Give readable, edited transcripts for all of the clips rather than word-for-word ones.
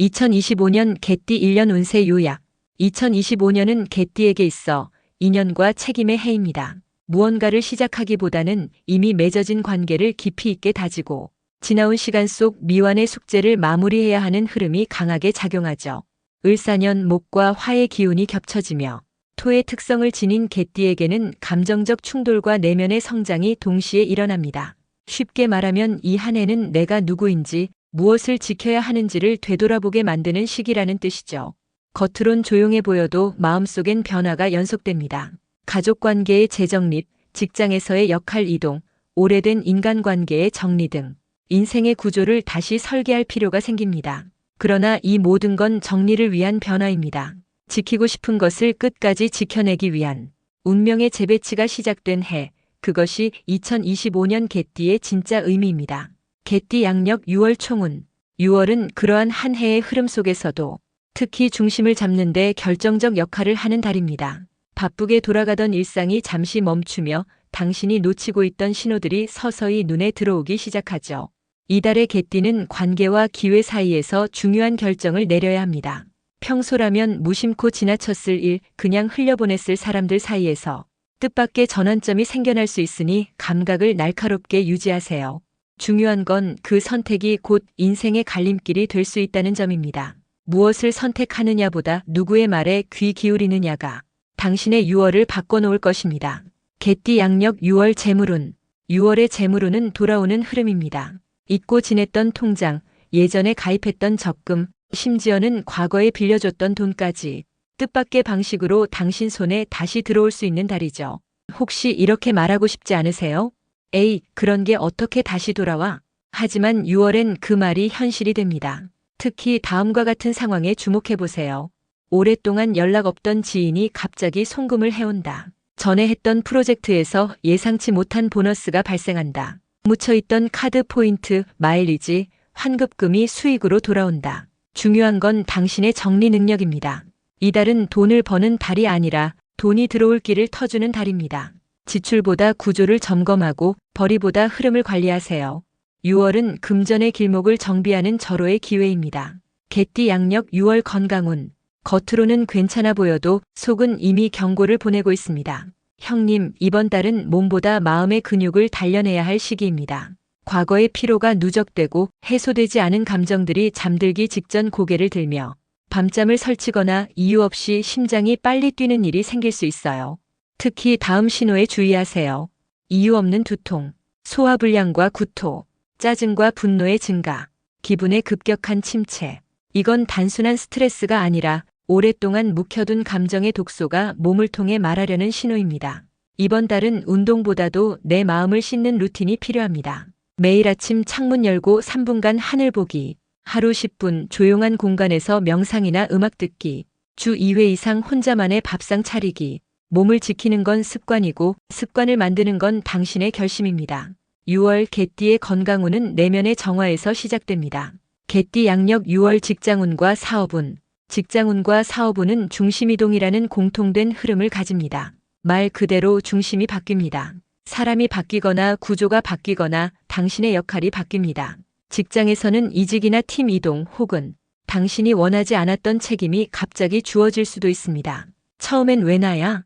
2025년 개띠 1년 운세 요약. 2025년은 개띠에게 있어 인연과 책임의 해입니다. 무언가를 시작하기보다는 이미 맺어진 관계를 깊이 있게 다지고 지나온 시간 속 미완의 숙제를 마무리해야 하는 흐름이 강하게 작용하죠. 을사년 목과 화의 기운이 겹쳐지며 토의 특성을 지닌 개띠에게는 감정적 충돌과 내면의 성장이 동시에 일어납니다. 쉽게 말하면 이 한 해는 내가 누구인지 무엇을 지켜야 하는지를 되돌아보게 만드는 시기라는 뜻이죠. 겉으론 조용해 보여도 마음속엔 변화가 연속됩니다. 가족관계의 재정립, 직장에서의 역할 이동, 오래된 인간관계의 정리 등 인생의 구조를 다시 설계할 필요가 생깁니다. 그러나 이 모든 건 정리를 위한 변화입니다. 지키고 싶은 것을 끝까지 지켜내기 위한 운명의 재배치가 시작된 해, 그것이 2025년 개띠의 진짜 의미입니다. 개띠 양력 6월 총운. 6월은 그러한 한 해의 흐름 속에서도 특히 중심을 잡는 데 결정적 역할을 하는 달입니다. 바쁘게 돌아가던 일상이 잠시 멈추며 당신이 놓치고 있던 신호들이 서서히 눈에 들어오기 시작하죠. 이달의 개띠는 관계와 기회 사이에서 중요한 결정을 내려야 합니다. 평소라면 무심코 지나쳤을 일, 그냥 흘려보냈을 사람들 사이에서 뜻밖의 전환점이 생겨날 수 있으니 감각을 날카롭게 유지하세요. 중요한 건 그 선택이 곧 인생의 갈림길이 될 수 있다는 점입니다. 무엇을 선택하느냐보다 누구의 말에 귀 기울이느냐가 당신의 6월을 바꿔놓을 것입니다. 개띠 양력 6월 재물운. 6월의 재물운은 돌아오는 흐름입니다. 잊고 지냈던 통장, 예전에 가입했던 적금, 심지어는 과거에 빌려줬던 돈까지 뜻밖의 방식으로 당신 손에 다시 들어올 수 있는 달이죠. 혹시 이렇게 말하고 싶지 않으세요? 에이, 그런 게 어떻게 다시 돌아와? 하지만 6월엔 그 말이 현실이 됩니다. 특히 다음과 같은 상황에 주목해보세요. 오랫동안 연락 없던 지인이 갑자기 송금을 해온다. 전에 했던 프로젝트에서 예상치 못한 보너스가 발생한다. 묻혀있던 카드 포인트, 마일리지, 환급금이 수익으로 돌아온다. 중요한 건 당신의 정리 능력입니다. 이달은 돈을 버는 달이 아니라 돈이 들어올 길을 터주는 달입니다. 지출보다 구조를 점검하고 벌이보다 흐름을 관리하세요. 6월은 금전의 길목을 정비하는 절호의 기회입니다. 개띠 양력 6월 건강운. 겉으로는 괜찮아 보여도 속은 이미 경고를 보내고 있습니다. 형님, 이번 달은 몸보다 마음의 근육을 단련해야 할 시기입니다. 과거의 피로가 누적되고 해소되지 않은 감정들이 잠들기 직전 고개를 들며 밤잠을 설치거나 이유 없이 심장이 빨리 뛰는 일이 생길 수 있어요. 특히 다음 신호에 주의하세요. 이유 없는 두통, 소화불량과 구토, 짜증과 분노의 증가, 기분의 급격한 침체. 이건 단순한 스트레스가 아니라 오랫동안 묵혀둔 감정의 독소가 몸을 통해 말하려는 신호입니다. 이번 달은 운동보다도 내 마음을 씻는 루틴이 필요합니다. 매일 아침 창문 열고 3분간 하늘 보기, 하루 10분 조용한 공간에서 명상이나 음악 듣기, 주 2회 이상 혼자만의 밥상 차리기. 몸을 지키는 건 습관이고 습관을 만드는 건 당신의 결심입니다. 6월 개띠의 건강운은 내면의 정화에서 시작됩니다. 개띠 양력 6월 직장운과 사업운. 직장운과 사업운은 중심이동이라는 공통된 흐름을 가집니다. 말 그대로 중심이 바뀝니다. 사람이 바뀌거나 구조가 바뀌거나 당신의 역할이 바뀝니다. 직장에서는 이직이나 팀 이동 혹은 당신이 원하지 않았던 책임이 갑자기 주어질 수도 있습니다. 처음엔 왜 나야?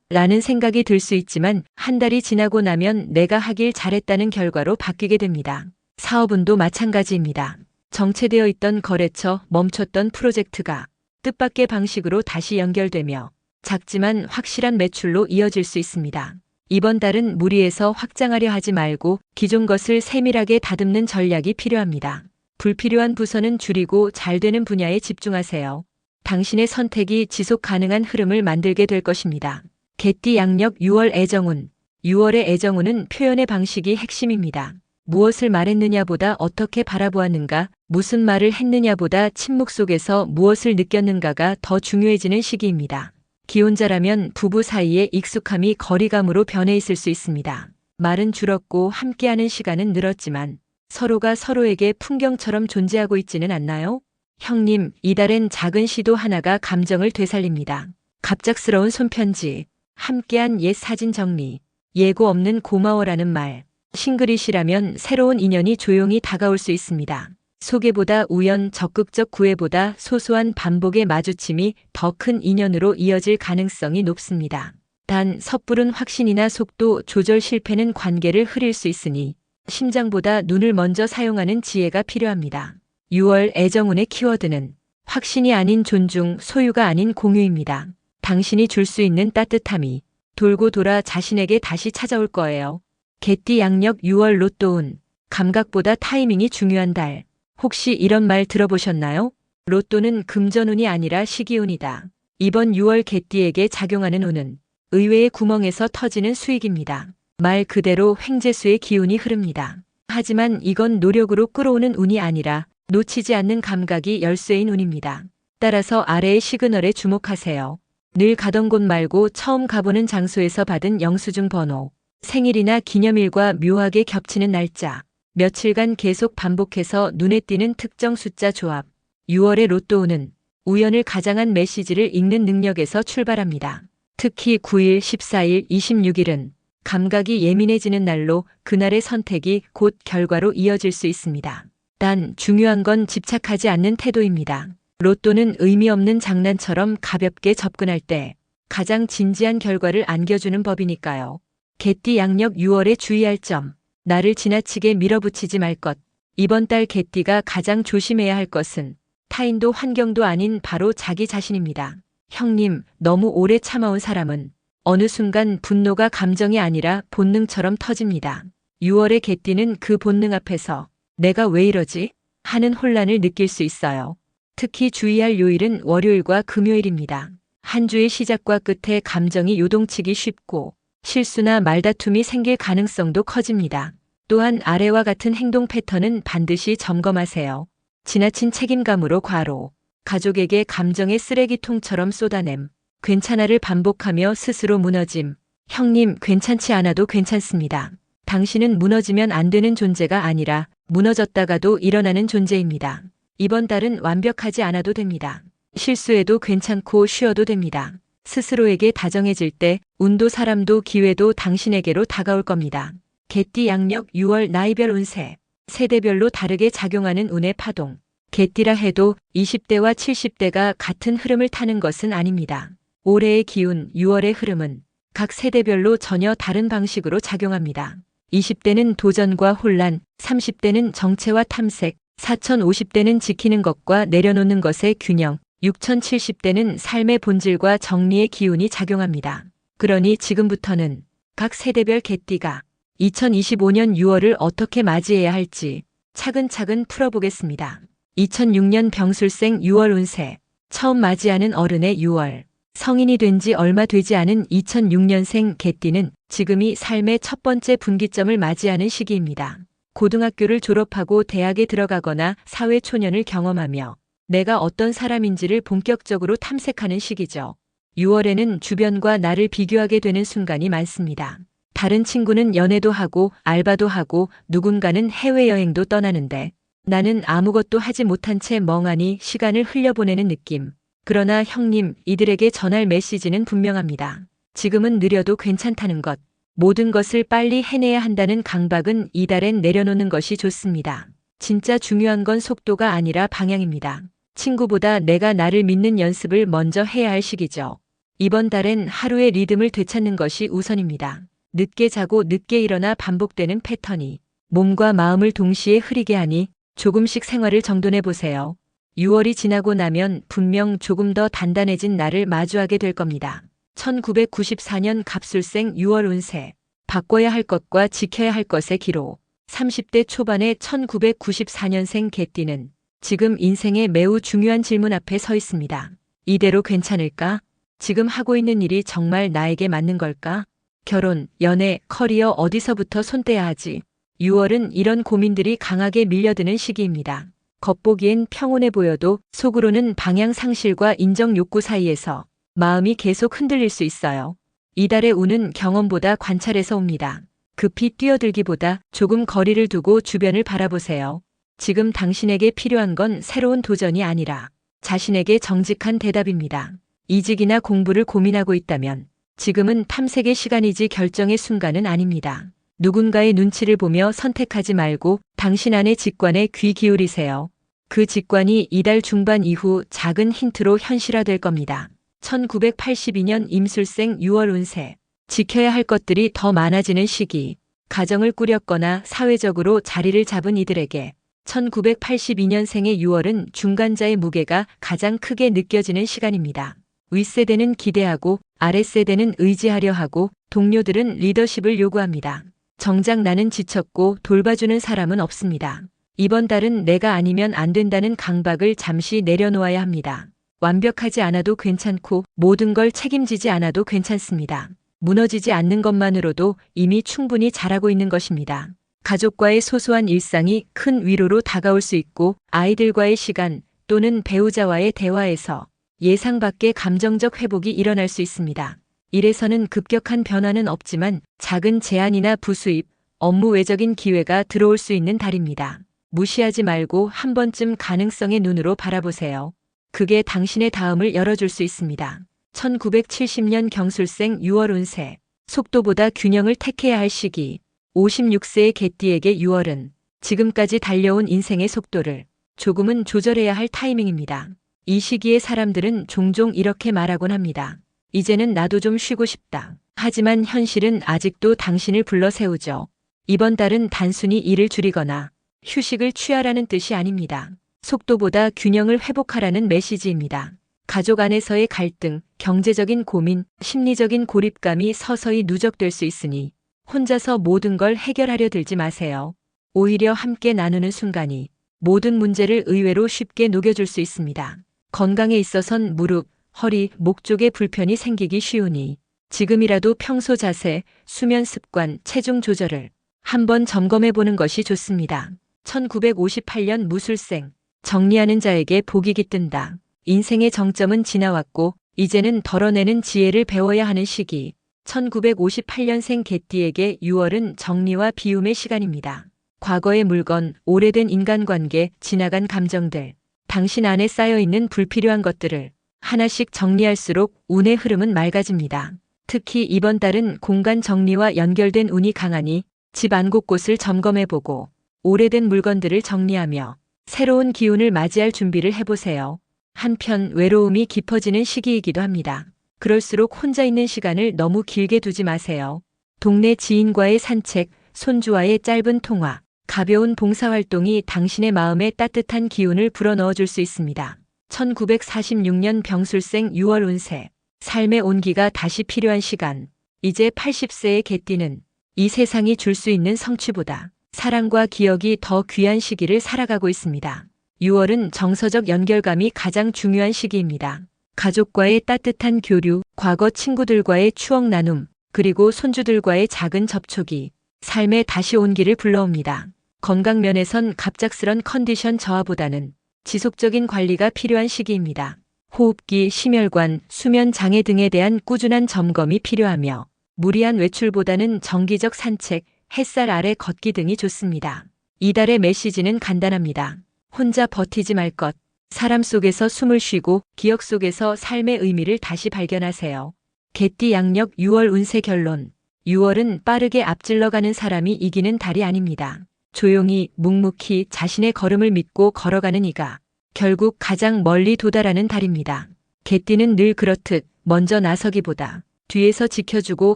라는 생각이 들 수 있지만 한 달이 지나고 나면 내가 하길 잘했다는 결과로 바뀌게 됩니다. 사업운도 마찬가지입니다. 정체되어 있던 거래처, 멈췄던 프로젝트가 뜻밖의 방식으로 다시 연결되며 작지만 확실한 매출로 이어질 수 있습니다. 이번 달은 무리해서 확장하려 하지 말고 기존 것을 세밀하게 다듬는 전략이 필요합니다. 불필요한 부서는 줄이고 잘 되는 분야에 집중하세요. 당신의 선택이 지속 가능한 흐름을 만들게 될 것입니다. 개띠 양력 6월 애정운. 6월의 애정운은 표현의 방식이 핵심입니다. 무엇을 말했느냐보다 어떻게 바라보았는가, 무슨 말을 했느냐보다 침묵 속에서 무엇을 느꼈는가가 더 중요해지는 시기입니다. 기혼자라면 부부 사이의 익숙함이 거리감으로 변해 있을 수 있습니다. 말은 줄었고 함께하는 시간은 늘었지만 서로가 서로에게 풍경처럼 존재하고 있지는 않나요? 형님, 이달엔 작은 시도 하나가 감정을 되살립니다. 갑작스러운 손편지, 함께한 옛 사진 정리, 예고 없는 고마워라는 말. 싱글이시라면 새로운 인연이 조용히 다가올 수 있습니다. 소개보다 우연, 적극적 구애보다 소소한 반복의 마주침이 더 큰 인연으로 이어질 가능성이 높습니다. 단 섣부른 확신이나 속도 조절 실패는 관계를 흐릴 수 있으니 심장보다 눈을 먼저 사용하는 지혜가 필요합니다. 6월 애정운의 키워드는 확신이 아닌 존중, 소유가 아닌 공유입니다. 당신이 줄 수 있는 따뜻함이 돌고 돌아 자신에게 다시 찾아올 거예요. 개띠 양력 6월 로또운. 감각보다 타이밍이 중요한 달. 혹시 이런 말 들어보셨나요? 로또는 금전운이 아니라 시기운이다. 이번 6월 개띠에게 작용하는 운은 의외의 구멍에서 터지는 수익입니다. 말 그대로 횡재수의 기운이 흐릅니다. 하지만 이건 노력으로 끌어오는 운이 아니라 놓치지 않는 감각이 열쇠인 운입니다. 따라서 아래의 시그널에 주목하세요. 늘 가던 곳 말고 처음 가보는 장소에서 받은 영수증 번호, 생일이나 기념일과 묘하게 겹치는 날짜, 며칠간 계속 반복해서 눈에 띄는 특정 숫자 조합. 6월의 로또운은 우연을 가장한 메시지를 읽는 능력에서 출발합니다. 특히 9일, 14일, 26일은 감각이 예민해지는 날로 그날의 선택이 곧 결과로 이어질 수 있습니다. 단 중요한 건 집착하지 않는 태도입니다. 로또는 의미 없는 장난처럼 가볍게 접근할 때 가장 진지한 결과를 안겨주는 법이니까요. 개띠 양력 6월에 주의할 점. 나를 지나치게 밀어붙이지 말 것. 이번 달 개띠가 가장 조심해야 할 것은 타인도 환경도 아닌 바로 자기 자신입니다. 형님, 너무 오래 참아온 사람은 어느 순간 분노가 감정이 아니라 본능처럼 터집니다. 6월의 개띠는 그 본능 앞에서 내가 왜 이러지? 하는 혼란을 느낄 수 있어요. 특히 주의할 요일은 월요일과 금요일입니다. 한 주의 시작과 끝에 감정이 요동치기 쉽고 실수나 말다툼이 생길 가능성도 커집니다. 또한 아래와 같은 행동 패턴은 반드시 점검하세요. 지나친 책임감으로 과로, 가족에게 감정의 쓰레기통처럼 쏟아냄, 괜찮아를 반복하며 스스로 무너짐. 형님, 괜찮지 않아도 괜찮습니다. 당신은 무너지면 안 되는 존재가 아니라 무너졌다가도 일어나는 존재입니다. 이번 달은 완벽하지 않아도 됩니다. 실수해도 괜찮고 쉬어도 됩니다. 스스로에게 다정해질 때 운도 사람도 기회도 당신에게로 다가올 겁니다. 개띠 양력 6월 나이별 운세. 세대별로 다르게 작용하는 운의 파동. 개띠라 해도 20대와 70대가 같은 흐름을 타는 것은 아닙니다. 올해의 기운 6월의 흐름은 각 세대별로 전혀 다른 방식으로 작용합니다. 20대는 도전과 혼란, 30대는 정체와 탐색, 4050대는 지키는 것과 내려놓는 것의 균형, 6070대는 삶의 본질과 정리의 기운이 작용합니다. 그러니 지금부터는 각 세대별 개띠가 2025년 6월을 어떻게 맞이해야 할지 차근차근 풀어보겠습니다. 2006년 병술생 6월 운세. 처음 맞이하는 어른의 6월. 성인이 된 지 얼마 되지 않은 2006년생 개띠는 지금이 삶의 첫 번째 분기점을 맞이하는 시기입니다. 고등학교를 졸업하고 대학에 들어가거나 사회 초년을 경험하며 내가 어떤 사람인지를 본격적으로 탐색하는 시기죠. 6월에는 주변과 나를 비교하게 되는 순간이 많습니다. 다른 친구는 연애도 하고 알바도 하고 누군가는 해외여행도 떠나는데 나는 아무것도 하지 못한 채 멍하니 시간을 흘려보내는 느낌. 그러나 형님, 이들에게 전할 메시지는 분명합니다. 지금은 느려도 괜찮다는 것. 모든 것을 빨리 해내야 한다는 강박은 이달엔 내려놓는 것이 좋습니다. 진짜 중요한 건 속도가 아니라 방향입니다. 친구보다 내가 나를 믿는 연습을 먼저 해야 할 시기죠. 이번 달엔 하루의 리듬을 되찾는 것이 우선입니다. 늦게 자고 늦게 일어나 반복되는 패턴이 몸과 마음을 동시에 흐리게 하니 조금씩 생활을 정돈해 보세요. 6월이 지나고 나면 분명 조금 더 단단해진 나를 마주하게 될 겁니다. 1994년 갑술생 6월 운세. 바꿔야 할 것과 지켜야 할 것의 기록. 30대 초반의 1994년생 개띠는 지금 인생의 매우 중요한 질문 앞에 서 있습니다. 이대로 괜찮을까? 지금 하고 있는 일이 정말 나에게 맞는 걸까? 결혼, 연애, 커리어 어디서부터 손 떼야 하지? 6월은 이런 고민들이 강하게 밀려드는 시기입니다. 겉보기엔 평온해 보여도 속으로는 방향 상실과 인정 욕구 사이에서 마음이 계속 흔들릴 수 있어요. 이달의 운은 경험보다 관찰에서 옵니다. 급히 뛰어들기보다 조금 거리를 두고 주변을 바라보세요. 지금 당신에게 필요한 건 새로운 도전이 아니라 자신에게 정직한 대답입니다. 이직이나 공부를 고민하고 있다면 지금은 탐색의 시간이지 결정의 순간은 아닙니다. 누군가의 눈치를 보며 선택하지 말고 당신 안의 직관에 귀 기울이세요. 그 직관이 이달 중반 이후 작은 힌트로 현실화될 겁니다. 1982년 임술생 6월 운세. 지켜야 할 것들이 더 많아지는 시기. 가정을 꾸렸거나 사회적으로 자리를 잡은 이들에게 1982년생의 6월은 중간자의 무게가 가장 크게 느껴지는 시간입니다. 윗세대는 기대하고 아랫세대는 의지하려 하고 동료들은 리더십을 요구합니다. 정작 나는 지쳤고 돌봐주는 사람은 없습니다. 이번 달은 내가 아니면 안 된다는 강박을 잠시 내려놓아야 합니다. 완벽하지 않아도 괜찮고 모든 걸 책임지지 않아도 괜찮습니다. 무너지지 않는 것만으로도 이미 충분히 잘하고 있는 것입니다. 가족과의 소소한 일상이 큰 위로로 다가올 수 있고 아이들과의 시간 또는 배우자와의 대화에서 예상 밖의 감정적 회복이 일어날 수 있습니다. 일에서는 급격한 변화는 없지만 작은 제안이나 부수입, 업무 외적인 기회가 들어올 수 있는 달입니다. 무시하지 말고 한 번쯤 가능성의 눈으로 바라보세요. 그게 당신의 다음을 열어줄 수 있습니다. 1970년 경술생 6월 운세. 속도보다 균형을 택해야 할 시기. 56세의 개띠에게 6월은 지금까지 달려온 인생의 속도를 조금은 조절해야 할 타이밍입니다. 이 시기에 사람들은 종종 이렇게 말하곤 합니다. 이제는 나도 좀 쉬고 싶다. 하지만 현실은 아직도 당신을 불러 세우죠. 이번 달은 단순히 일을 줄이거나 휴식을 취하라는 뜻이 아닙니다. 속도보다 균형을 회복하라는 메시지입니다. 가족 안에서의 갈등, 경제적인 고민, 심리적인 고립감이 서서히 누적될 수 있으니 혼자서 모든 걸 해결하려 들지 마세요. 오히려 함께 나누는 순간이 모든 문제를 의외로 쉽게 녹여줄 수 있습니다. 건강에 있어선 무릎, 허리, 목 쪽에 불편이 생기기 쉬우니 지금이라도 평소 자세, 수면 습관, 체중 조절을 한번 점검해 보는 것이 좋습니다. 1958년 무술생. 정리하는 자에게 복이 깃든다. 인생의 정점은 지나왔고 이제는 덜어내는 지혜를 배워야 하는 시기. 1958년생 개띠에게 6월은 정리와 비움의 시간입니다. 과거의 물건, 오래된 인간관계, 지나간 감정들, 당신 안에 쌓여있는 불필요한 것들을 하나씩 정리할수록 운의 흐름은 맑아집니다. 특히 이번 달은 공간 정리와 연결된 운이 강하니 집 안 곳곳을 점검해보고 오래된 물건들을 정리하며 새로운 기운을 맞이할 준비를 해보세요. 한편 외로움이 깊어지는 시기이기도 합니다. 그럴수록 혼자 있는 시간을 너무 길게 두지 마세요. 동네 지인과의 산책, 손주와의 짧은 통화, 가벼운 봉사활동이 당신의 마음에 따뜻한 기운을 불어넣어줄 수 있습니다. 1946년 병술생 6월 운세. 삶의 온기가 다시 필요한 시간. 이제 80세의 개띠는 이 세상이 줄 수 있는 성취보다 사랑과 기억이 더 귀한 시기를 살아가고 있습니다. 6월은 정서적 연결감이 가장 중요한 시기입니다. 가족과의 따뜻한 교류, 과거 친구들과의 추억 나눔, 그리고 손주들과의 작은 접촉이 삶에 다시 온기를 불러옵니다. 건강 면에선 갑작스런 컨디션 저하보다는 지속적인 관리가 필요한 시기입니다. 호흡기, 심혈관, 수면 장애 등에 대한 꾸준한 점검이 필요하며 무리한 외출보다는 정기적 산책, 햇살 아래 걷기 등이 좋습니다. 이달의 메시지는 간단합니다. 혼자 버티지 말 것. 사람 속에서 숨을 쉬고 기억 속에서 삶의 의미를 다시 발견하세요. 개띠 양력 6월 운세 결론. 6월은 빠르게 앞질러가는 사람이 이기는 달이 아닙니다. 조용히 묵묵히 자신의 걸음을 믿고 걸어가는 이가 결국 가장 멀리 도달하는 달입니다. 개띠는 늘 그렇듯 먼저 나서기보다 뒤에서 지켜주고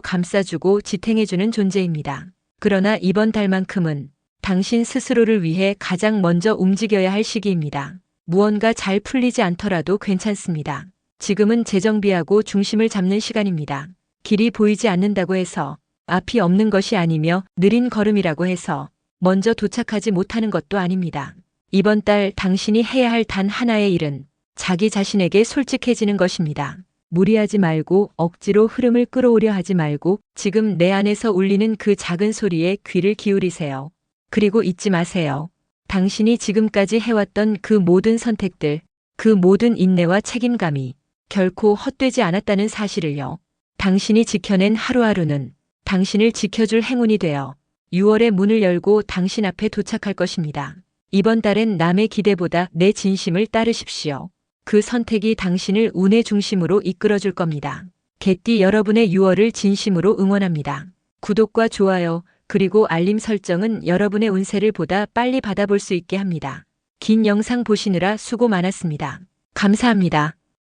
감싸주고 지탱해주는 존재입니다. 그러나 이번 달만큼은 당신 스스로를 위해 가장 먼저 움직여야 할 시기입니다. 무언가 잘 풀리지 않더라도 괜찮습니다. 지금은 재정비하고 중심을 잡는 시간입니다. 길이 보이지 않는다고 해서 앞이 없는 것이 아니며 느린 걸음이라고 해서 먼저 도착하지 못하는 것도 아닙니다. 이번 달 당신이 해야 할 단 하나의 일은 자기 자신에게 솔직해지는 것입니다. 무리하지 말고 억지로 흐름을 끌어오려 하지 말고 지금 내 안에서 울리는 그 작은 소리에 귀를 기울이세요. 그리고 잊지 마세요. 당신이 지금까지 해왔던 그 모든 선택들, 그 모든 인내와 책임감이 결코 헛되지 않았다는 사실을요. 당신이 지켜낸 하루하루는 당신을 지켜줄 행운이 되어 6월의 문을 열고 당신 앞에 도착할 것입니다. 이번 달엔 남의 기대보다 내 진심을 따르십시오. 그 선택이 당신을 운의 중심으로 이끌어줄 겁니다. 개띠 여러분의 6월을 진심으로 응원합니다. 구독과 좋아요, 그리고 알림 설정은 여러분의 운세를 보다 빨리 받아볼 수 있게 합니다. 긴 영상 보시느라 수고 많았습니다. 감사합니다.